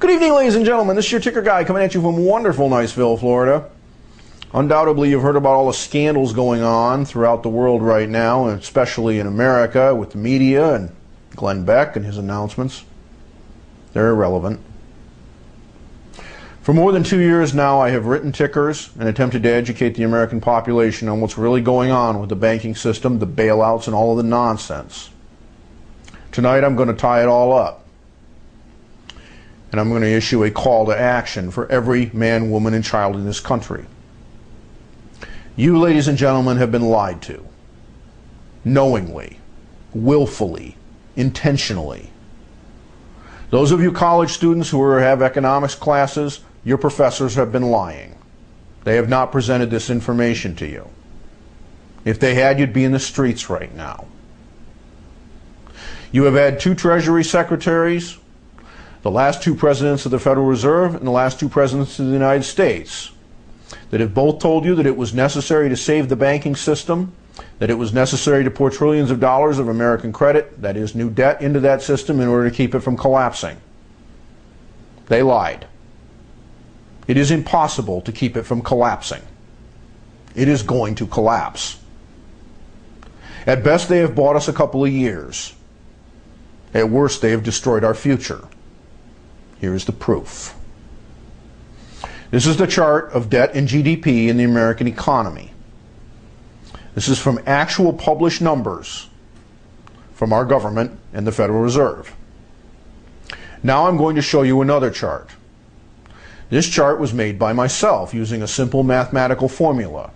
Good evening, ladies and gentlemen. This is your Ticker Guy coming at you from wonderful Niceville, Florida. Undoubtedly, you've heard about all the scandals going on throughout the world right now, and especially in America with the media and Glenn Beck and his announcements. They're irrelevant. For more than 2 years now, I have written tickers and attempted to educate the American population on what's really going on with the banking system, the bailouts, and all of the nonsense. Tonight, I'm going to tie it all up. And I'm going to issue a call to action for every man, woman, and child in this country. You, ladies and gentlemen, have been lied to. Knowingly, willfully, intentionally. Those of you college students who have economics classes, your professors have been lying. They have not presented this information to you. If they had, you'd be in the streets right now. You have had 2 Treasury secretaries, the last 2 presidents of the Federal Reserve, and the last 2 presidents of the United States, that have both told you that it was necessary to save the banking system, that it was necessary to pour trillions of dollars of American credit, that is new debt, into that system in order to keep it from collapsing. They lied. It is impossible to keep it from collapsing. It is going to collapse. At best, they have bought us a couple of years. At worst, they have destroyed our future. Here's the proof. This is the chart of debt and GDP in the American economy. This is from actual published numbers from our government and the Federal Reserve. Now I'm going to show you another chart. This chart was made by myself using a simple mathematical formula,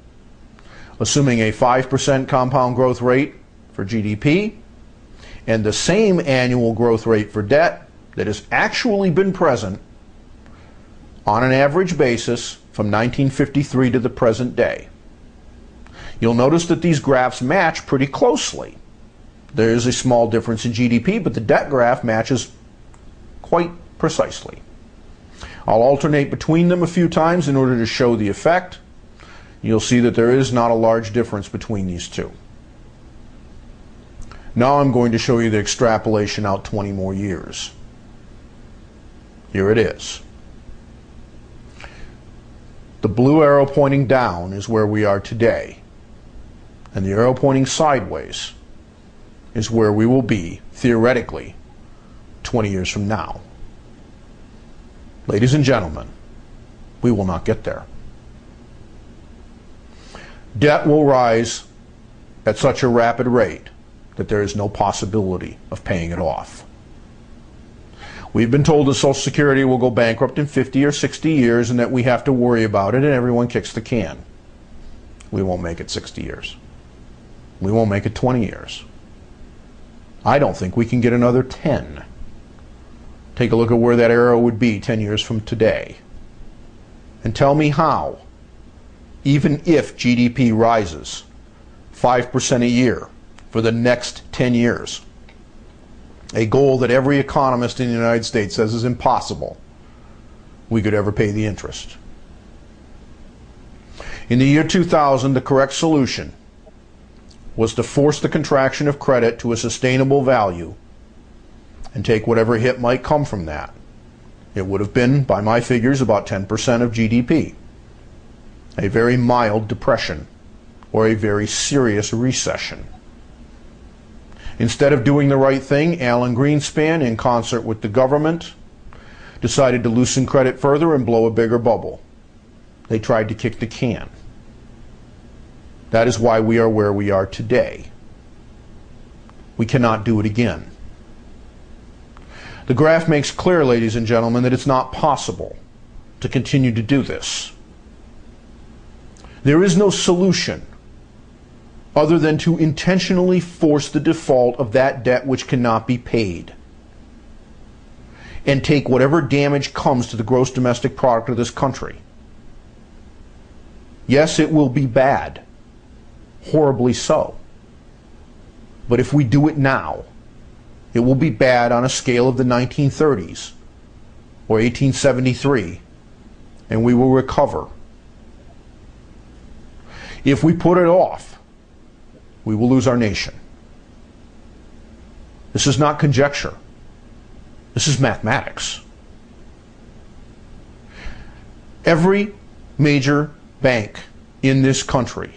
assuming a 5% compound growth rate for GDP and the same annual growth rate for debt that has actually been present on an average basis from 1953 to the present day. You'll notice that these graphs match pretty closely. There is a small difference in GDP, but the debt graph matches quite precisely. I'll alternate between them a few times in order to show the effect. You'll see that there is not a large difference between these two. Now I'm going to show you the extrapolation out 20 more years. Here it is. The blue arrow pointing down is where we are today, and the arrow pointing sideways is where we will be, theoretically, 20 years from now. Ladies and gentlemen, we will not get there. Debt will rise at such a rapid rate that there is no possibility of paying it off. We've been told that Social Security will go bankrupt in 50 or 60 years and that we have to worry about it and everyone kicks the can. We won't make it 60 years. We won't make it 20 years. I don't think we can get another 10. Take a look at where that arrow would be 10 years from today. And tell me how, even if GDP rises 5% a year for the next 10 years, a goal that every economist in the United States says is impossible, we could ever pay the interest. In the year 2000, the correct solution was to force the contraction of credit to a sustainable value and take whatever hit might come from that. It would have been, by my figures, about 10% of GDP. A very mild depression or a very serious recession. Instead of doing the right thing, Alan Greenspan, in concert with the government, decided to loosen credit further and blow a bigger bubble. They tried to kick the can. That is why we are where we are today. We cannot do it again. The graph makes clear, ladies and gentlemen, that it's not possible to continue to do this. There is no solution other than to intentionally force the default of that debt which cannot be paid and take whatever damage comes to the gross domestic product of this country. Yes, it will be bad, horribly so. But if we do it now, it will be bad on a scale of the 1930s or 1873, and we will recover. If we put it off, we will lose our nation. This is not conjecture. This is mathematics. Every major bank in this country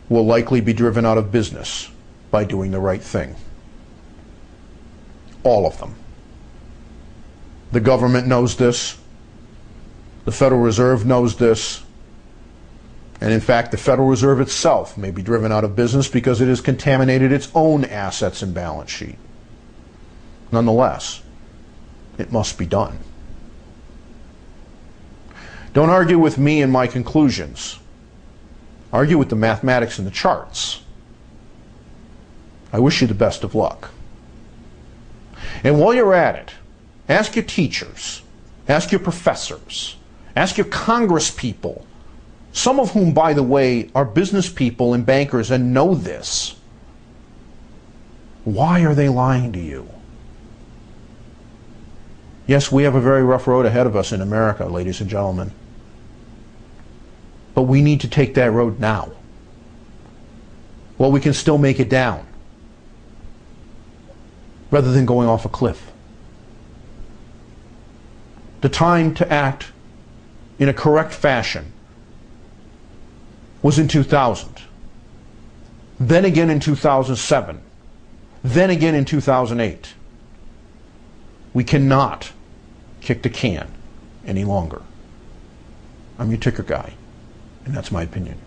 will likely be driven out of business by doing the right thing. All of them. The government knows this. The Federal Reserve knows this. And in fact, the Federal Reserve itself may be driven out of business because it has contaminated its own assets and balance sheet. Nonetheless, it must be done. Don't argue with me and my conclusions. Argue with the mathematics and the charts. I wish you the best of luck. And while you're at it, ask your teachers, ask your professors, ask your congresspeople, some of whom, by the way, are business people and bankers and know this. Why are they lying to you? Yes, we have a very rough road ahead of us in America, ladies and gentlemen. But we need to take that road now. Well, we can still make it down, rather than going off a cliff. The time to act in a correct fashion was in 2000, then again in 2007, then again in 2008. We cannot kick the can any longer. I'm your ticker guy, and that's my opinion.